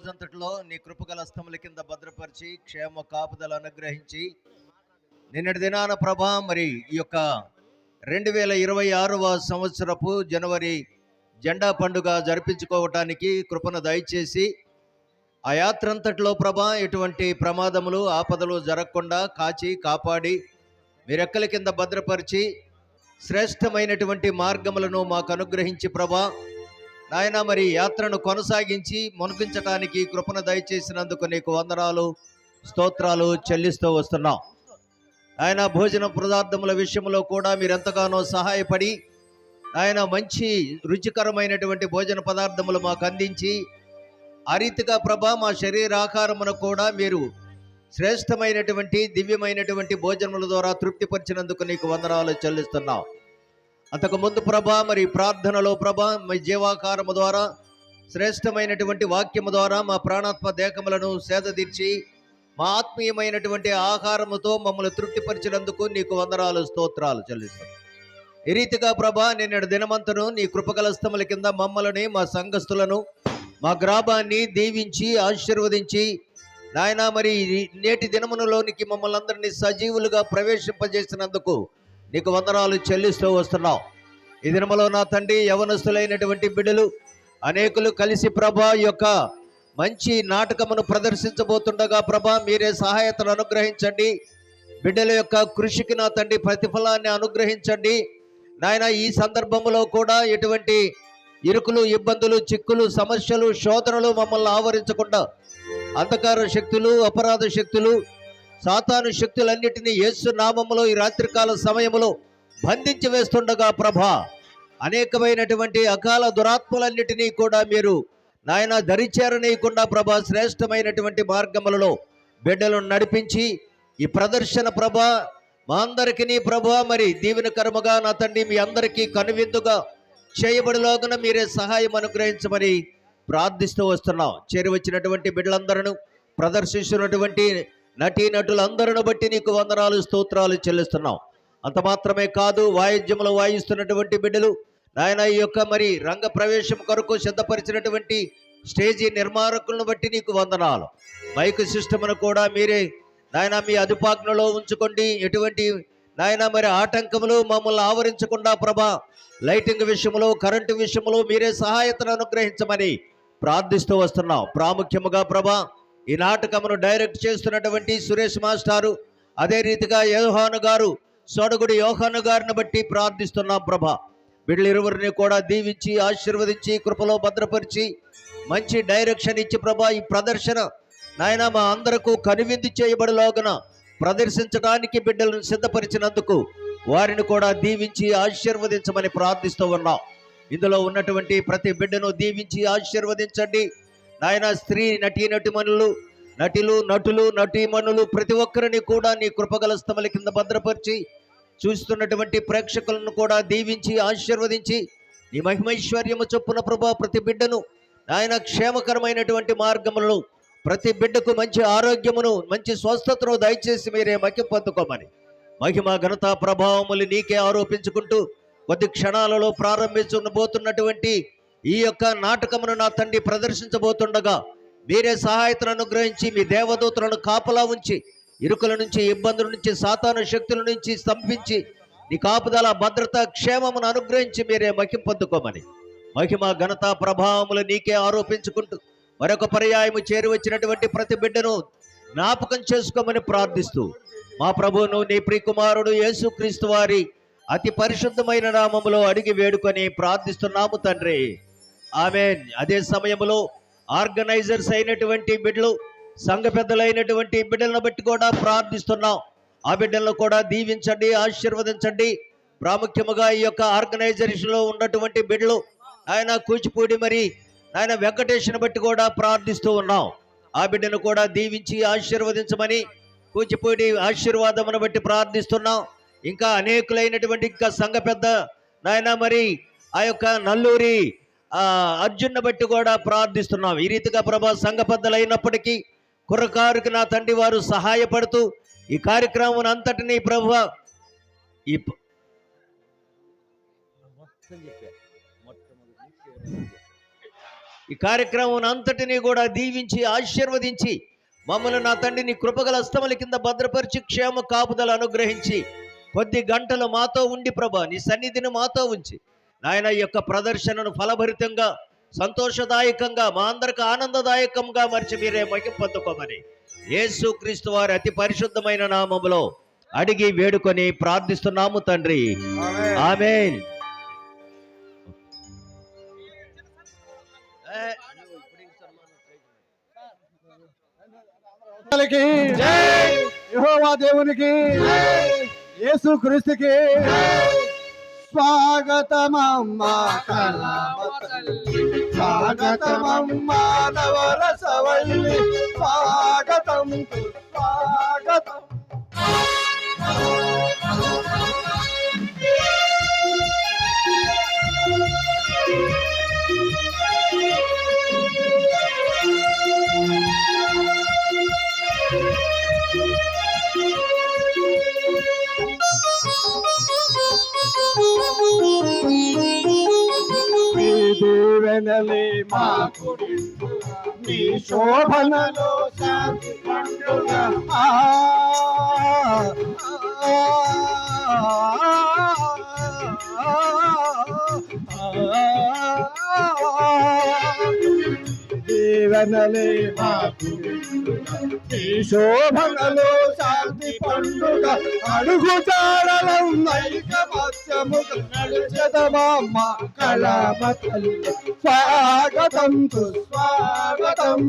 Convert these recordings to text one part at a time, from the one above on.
రోజంతట్లో నీ కృపగల స్తముల కింద భద్రపరిచి క్షేమ కాపుదలు అనుగ్రహించి నిన్నటి దినాన ప్రభా మరి ఈ యొక్క 2026వ సంవత్సరపు జనవరి జెండా పండుగ జరిపించుకోవటానికి కృపను దయచేసి ఆ యాత్ర అంతట్లో ప్రభా ఎటువంటి ప్రమాదములు ఆపదలు జరగకుండా కాచి కాపాడి మీరెక్కల కింద భద్రపరిచి శ్రేష్టమైనటువంటి మార్గములను మాకు అనుగ్రహించి ప్రభా నాయన మరి యాత్రను కొనసాగించి మునిపించటానికి కృపను దయచేసినందుకు నీకు వందనాలు స్తోత్రాలు చెల్లిస్తూ వస్తున్నాం. ఆయన భోజన పదార్థముల విషయంలో కూడా మీరెంతగానో సహాయపడి ఆయన మంచి రుచికరమైనటువంటి భోజన పదార్థములు మాకు అందించి ఆ రీతిగా ప్రభా మా శరీరాకారమును కూడా మీరు శ్రేష్టమైనటువంటి దివ్యమైనటువంటి భోజనముల ద్వారా తృప్తిపరిచినందుకు నీకు వందనాలు చెల్లిస్తున్నాం. అంతకుముందు ప్రభా మరి ప్రార్థనలో ప్రభా మీ జీవాకారము ద్వారా శ్రేష్టమైనటువంటి వాక్యము ద్వారా మా ప్రాణాత్మ దేహములను సేదతీర్చి మా ఆత్మీయమైనటువంటి ఆహారముతో మమ్మల్ని తృప్తిపరిచినందుకు నీకు వందనాలు స్తోత్రాలు చెల్లిస్తాం. ఈ రీతిగా ప్రభా నిన్నటి దినమంతను నీ కృపగలస్తముల కింద మమ్మల్ని మా సంఘస్థులను మా గ్రామాన్ని దీవించి ఆశీర్వదించి నాయన మరి నేటి దినములలోనికి మమ్మల్ని అందరినీ సజీవులుగా ప్రవేశింపజేసినందుకు నీకు వందనాలు చెల్లిస్తూ వస్తున్నాం. ఈ దినములో నా తండ్రి యవనస్తులైనటువంటి బిడ్డలు అనేకులు కలిసి ప్రభా యొక్క మంచి నాటకమును ప్రదర్శించబోతుండగా ప్రభా మీరే సహాయతను అనుగ్రహించండి. బిడ్డల యొక్క కృషికి నా తండ్రి ప్రతిఫలాన్ని అనుగ్రహించండి. నాయన ఈ సందర్భంలో కూడా ఎటువంటి ఇరుకులు ఇబ్బందులు చిక్కులు సమస్యలు శోధనలు మమ్మల్ని ఆవరించకుండా అంధకార శక్తులు అపరాధ శక్తులు సాతాను శక్తులన్నిటినీ యేసు నామములో ఈ రాత్రికాల సమయంలో బంధించి వేస్తుండగా ప్రభా అనేకమైనటువంటి అకాల దురాత్మలన్నిటినీ కూడా మీరు నాయన దరిచేరనీయకుండా ప్రభా శ్రేష్టమైనటువంటి మార్గములలో బిడ్డలను నడిపించి ఈ ప్రదర్శన ప్రభా మా అందరికీ ప్రభా మరి దీవెనకరముగా నా తండ్రి మీ అందరికీ కనువిందుగా చేయబడిలోగన మీరే సహాయం అనుగ్రహించమని ప్రార్థిస్తూ వస్తున్నాం. చేరి వచ్చినటువంటి బిడ్డలందరూ ప్రదర్శిస్తున్నటువంటి నటీనటులందరిని బట్టి నీకు వందనాలు స్తోత్రాలు చెల్లిస్తున్నాం. అంత మాత్రమే కాదు, వాయిద్యములు వాయిస్తున్నటువంటి బిడ్డలు నాయన ఈ యొక్క మరి రంగ ప్రవేశం కొరకు సిద్ధపరిచినటువంటి స్టేజీ నిర్మాణకులను బట్టి నీకు వందనాలు. మైక్ సిస్టమ్ను కూడా మీరే నాయన మీ అదుపాజ్ఞలో ఉంచుకోండి. ఎటువంటి నాయన మరి ఆటంకములు మమ్మల్ని ఆవరించకుండా ప్రభా లైటింగ్ విషయంలో కరెంటు విషయంలో మీరే సహాయతను అనుగ్రహించమని ప్రార్థిస్తూ వస్తున్నాం. ప్రాముఖ్యముగా ప్రభా ఈ నాటకమును డైరెక్ట్ చేస్తున్నటువంటి సురేష్ మాస్టారు, అదే రీతిగా యోహాను గారు, సోడగుడి యోహాను గారిని బట్టి ప్రార్థిస్తున్నాం ప్రభా. వీళ్ళిరువురిని కూడా దీవించి ఆశీర్వదించి కృపలో భద్రపరిచి మంచి డైరెక్షన్ ఇచ్చి ప్రభా ఈ ప్రదర్శన నాయన మా అందరకు కనువిందు చేయబడిలోగన ప్రదర్శించడానికి బిడ్డలను సిద్ధపరిచినందుకు వారిని కూడా దీవించి ఆశీర్వదించమని ప్రార్థిస్తూ ఉన్నాం. ఇందులో ఉన్నటువంటి ప్రతి బిడ్డను దీవించి ఆశీర్వదించండి నాయన. స్త్రీ నటీమణులు నటులు నటీమణులు ప్రతి ఒక్కరిని కూడా నీ కృపగల స్తముల కింద భద్రపరిచి చూస్తున్నటువంటి ప్రేక్షకులను కూడా దీవించి ఆశీర్వదించి నీ మహిమైశ్వర్యము చొప్పున ప్రభా ప్రతి బిడ్డను నాయన క్షేమకరమైనటువంటి మార్గములను ప్రతి బిడ్డకు మంచి ఆరోగ్యమును మంచి స్వస్థతను దయచేసి మీరే మహిమ పొందుకోమని మహిమ ఘనత ప్రభావములు నీకే ఆరోపించుకుంటూ కొద్ది క్షణాలలో ప్రారంభించబోతున్నటువంటి ఈ యొక్క నాటకమును నా తండ్రి ప్రదర్శించబోతుండగా మీరే సహాయతను అనుగ్రహించి మీ దేవదూతలను కాపలా ఉంచి ఇరుకుల నుంచి ఇబ్బందుల నుంచి సాతాను శక్తుల నుంచి స్తంభించి నీ కాపుదల భద్రత క్షేమమును అనుగ్రహించి మీరే మహిమ పొందుకోమని మహిమ ఘనత ప్రభావములు నీకే ఆరోపించుకుంటూ మరొక పర్యాయము చేరి వచ్చినటువంటి ప్రతి బిడ్డను జ్ఞాపకం చేసుకోమని ప్రార్థిస్తూ మా ప్రభువును నీ ప్రియకుమారుడు యేసుక్రీస్తు వారి అతి పరిశుద్ధమైన నామములో అడిగి వేడుకొని ప్రార్థిస్తున్నాము తండ్రి, ఆమేన్. అదే సమయంలో ఆర్గనైజర్స్ అయినటువంటి బిడ్డలు సంఘ పెద్దలైనటువంటి బిడ్డలను బట్టి కూడా ప్రార్థిస్తున్నాం. ఆ బిడ్డలను కూడా దీవించండి ఆశీర్వదించండి. ప్రాముఖ్యముగా ఈ యొక్క ఆర్గనైజేషన్లో ఉన్నటువంటి బిడ్డలు ఆయన కూచిపూడి మరి ఆయన వెంకటేశ్వరుని బట్టి కూడా ప్రార్థిస్తూ ఉన్నాం. ఆ బిడ్డను కూడా దీవించి ఆశీర్వదించమని కూచిపూడి ఆశీర్వాదమును బట్టి ప్రార్థిస్తున్నాం. ఇంకా అనేకులైనటువంటి ఇంకా సంఘ పెద్ద నాయన మరి ఆ యొక్క నల్లూరి అర్జున్ను బట్టి కూడా ప్రార్థిస్తున్నాం. ఈ రీతిగా ప్రభా సంఘ పెద్దలైనప్పటికీ కుర్రకారుకి నా తండ్రి వారు సహాయపడుతూ ఈ కార్యక్రమం అంతటినీ ప్రభు ఈ ఈ కార్యక్రమం అంతటినీ కూడా దీవించి ఆశీర్వదించి మమ్మల్ని నా తండ్రి నీ కృపగల అస్తముల కింద భద్రపరిచి క్షేమ కాపుదలు అనుగ్రహించి కొద్ది గంటలు మాతో ఉండి ప్రభా నీ సన్నిధిని మాతో ఉంచి నాయన ఈ యొక్క ప్రదర్శనను ఫలభరితంగా సంతోషదాయకంగా మా అందరికి ఆనందదాయకంగా మరిచి మీరే మహిమ పొందుకోమని యేసుక్రీస్తు వారి అతి పరిశుద్ధమైన నామములో అడిగి వేడుకొని ప్రార్థిస్తున్నాము తండ్రి, ఆమేన్. యెహోవా దేవునికి యేసుక్రీస్తుకి స్వాగతమమ్మా స్వాగతమమ్మా నవరసవల్లి స్వాగతం స్వాగతం. దీవెనలే మాకు నీ శోభనలో శాంతి పండుగ. దీవెనలే మాకు నీ శోభనలో శాంతి పండుగ. అడుగు జాడలం ఐకమత్యముగా నడిచెదమమ్మ కళామ తల్లి స్వాగతం సుస్వాగతం.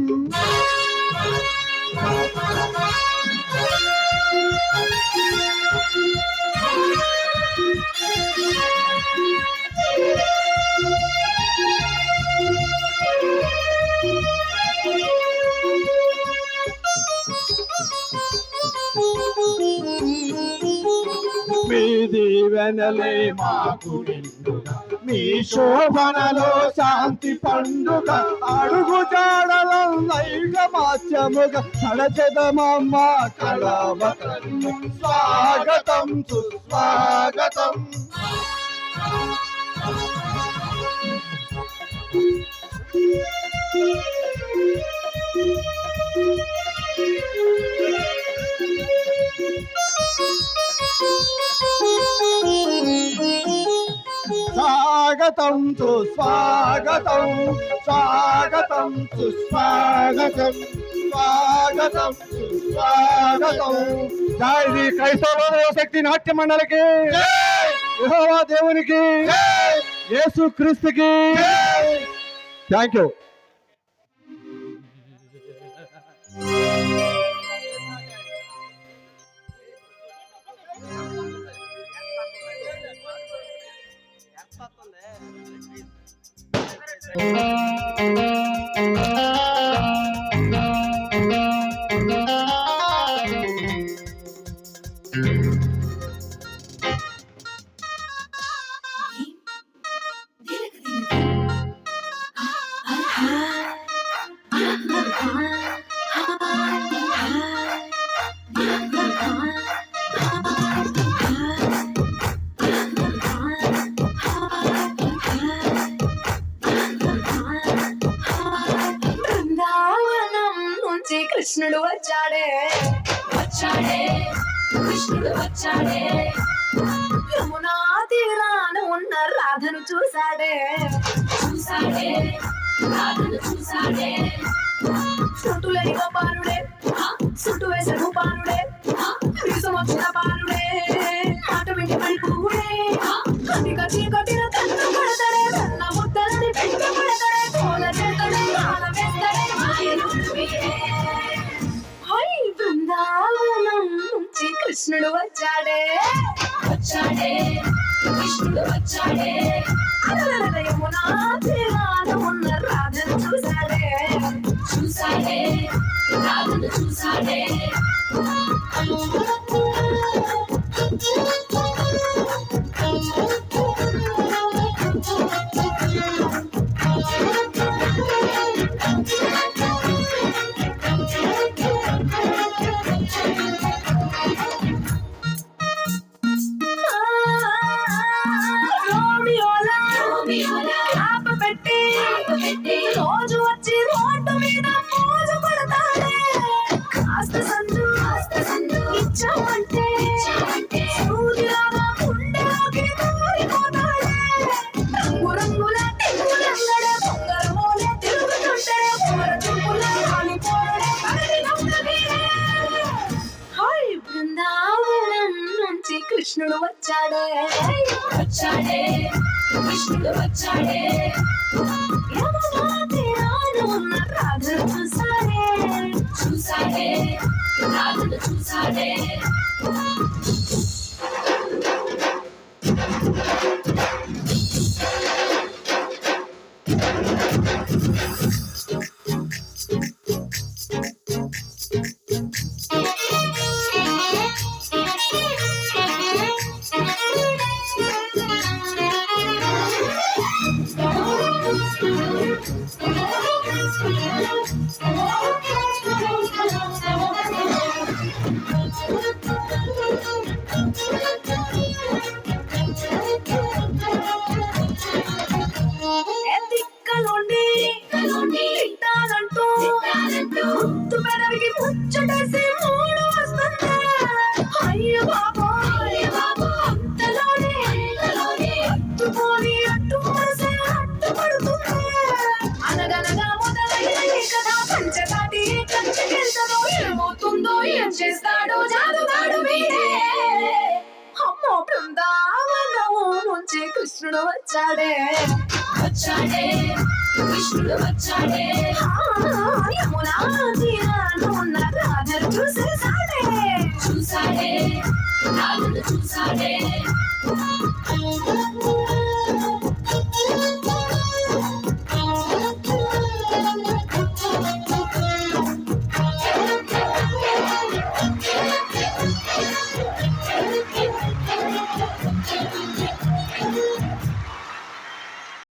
మీ దీవెనలే మాకు నిండుగా మీ శోభనలో శాంతి పండుగ. అడుగు జాడలం ఐకమత్యముగా నడచెదమమ్మ కళామ తల్లి స్వాగతం సుస్వాగతం. స్వాగతం సుస్వాగతం స్వాగతం సుస్వాగతం స్వాగతం సుస్వాగతం. జై శ్రీ క్రైస్తవ శక్తి నాట్య మండలికి, యెహోవా దేవునికి, యేసుక్రీస్తుకి థ్యాంక్ యూ. కృష్ణుడు వచ్చాడే వచ్చాడే కృష్ణుడు వచ్చాడే. యమునా తీరాన ఉన్న రాధను చూసాడే చూసాడే రాధను చూసాడే. చుట్టులేని గోపాలుడే చుట్టు వేసే గోపాలుడే వీసం వచ్చిన బాలుడే మాట వింటి పడిపోడే. కటిక చీకటిన కన్ను పడతాడే కన్న ముద్దలని పెంట పడతాడే తోల చేతడే కాల వేస్తాడే బృందావనం నుంచి కృష్ణుడు వచ్చాడే వచ్చాడే కృష్ణుడు వచ్చాడే. యమునా తీరాన ఉన్న రాధను చూసాడే చూసాడే రాధను చూసాడే. రోజు వచ్చాడే వచ్చాడే కృష్ణుడు వచ్చాడే యమునా తీరాన ఉన్న రాధను చూసాడే చూసాడే రాధను చూసాడే ముద్దు పెదవికి ముచ్చటేసి మూడు వస్తుంది అయ్య బాబోయ్ అంతలోనే అత్తుకొని అట్టు మనసే అడ్డుపడుతుంది అనగనగా మొదలైన ఈ కథ పంచకాటి కంచెకెళ్తదో ఏమవుతుందో ఏం చేస్తాడో జాదుగాడు వీడే అమ్మో బృందావనం నుంచి కృష్ణుడు వచ్చాడే వచ్చాడే కృష్ణుడు వచ్చాడే యమునా తీరాన ఉన్న రాధను చూసేసాడే చూసాడే రాధను చూసాడే